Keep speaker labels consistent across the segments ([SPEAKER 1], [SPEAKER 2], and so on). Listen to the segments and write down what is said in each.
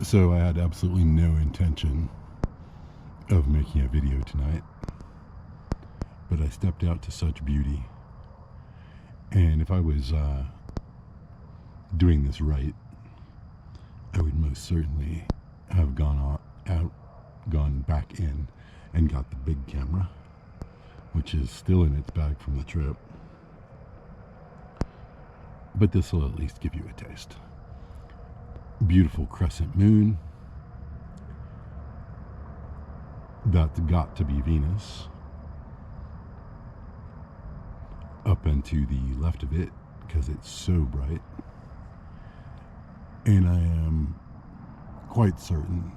[SPEAKER 1] So I had absolutely no intention of making a video tonight, but I stepped out to such beauty. And if I was doing this right, I would most certainly have gone back in and got the big camera, which is still in its bag from the trip. But this will at least give you a taste. Beautiful crescent moon. That's got to be Venus. Up and to the left of it, because it's so bright. And I am quite certain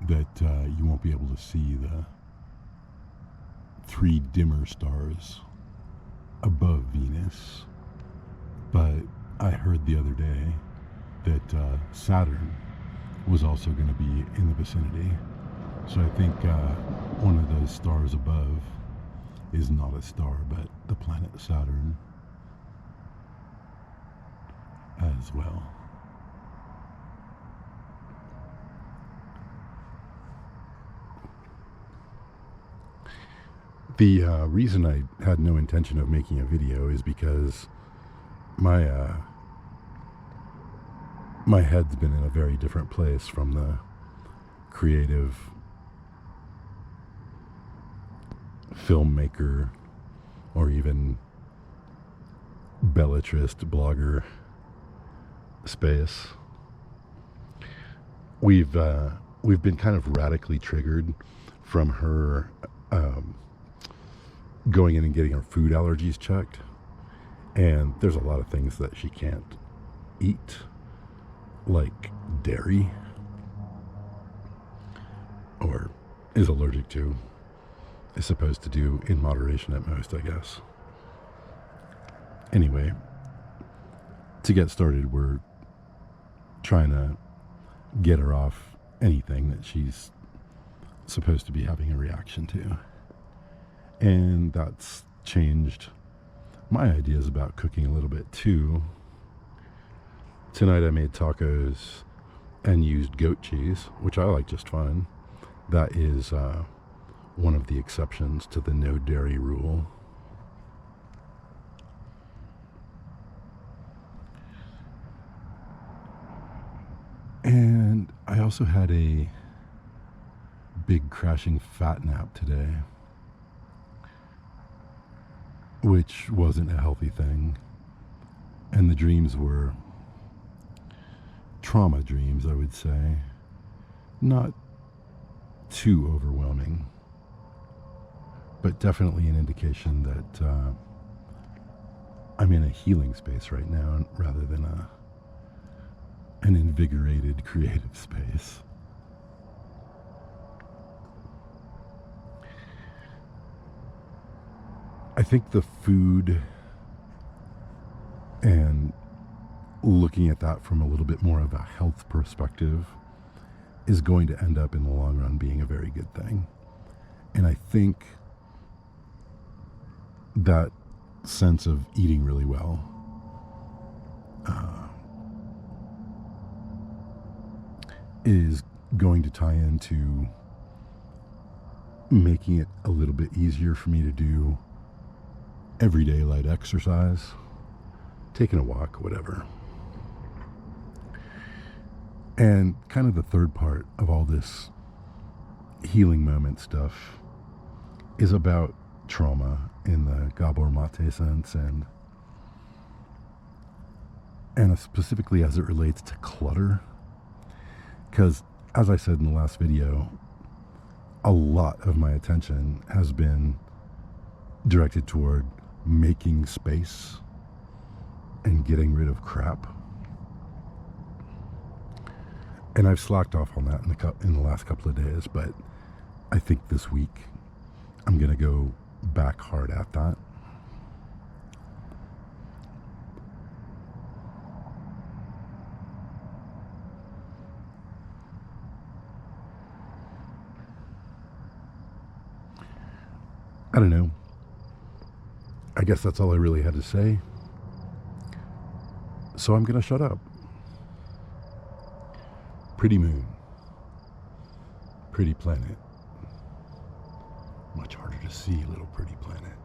[SPEAKER 1] that you won't be able to see the 3 dimmer stars above Venus. But I heard the other day that Saturn was also going to be in the vicinity. So I think one of those stars above is not a star, but the planet Saturn as well. The reason I had no intention of making a video is because my head's been in a very different place from the creative filmmaker or even belletrist blogger space. We've been kind of radically triggered from her going in and getting her food allergies checked, and there's a lot of things that she can't eat, like dairy, or is allergic to, is supposed to do in moderation at most, I guess. Anyway, to get started, we're trying to get her off anything that she's supposed to be having a reaction to. And that's changed my ideas about cooking a little bit too. Tonight I made tacos and used goat cheese, which I like just fine. That is one of the exceptions to the no dairy rule. And I also had a big crashing fat nap today, which wasn't a healthy thing. And the dreams were trauma dreams, I would say. Not too overwhelming, but definitely an indication that I'm in a healing space right now rather than an invigorated creative space. I think the food and looking at that from a little bit more of a health perspective is going to end up in the long run being a very good thing. And I think that sense of eating really well is going to tie into making it a little bit easier for me to do everyday light exercise, taking a walk, whatever. And kind of the third part of all this healing moment stuff is about trauma in the Gabor Mate sense, and specifically as it relates to clutter. Because, as I said in the last video, a lot of my attention has been directed toward making space and getting rid of crap. And I've slacked off on that in the last couple of days, but I think this week I'm going to go back hard at that. I don't know. I guess that's all I really had to say. So I'm going to shut up. Pretty moon. Pretty planet. Much harder to see, little pretty planet.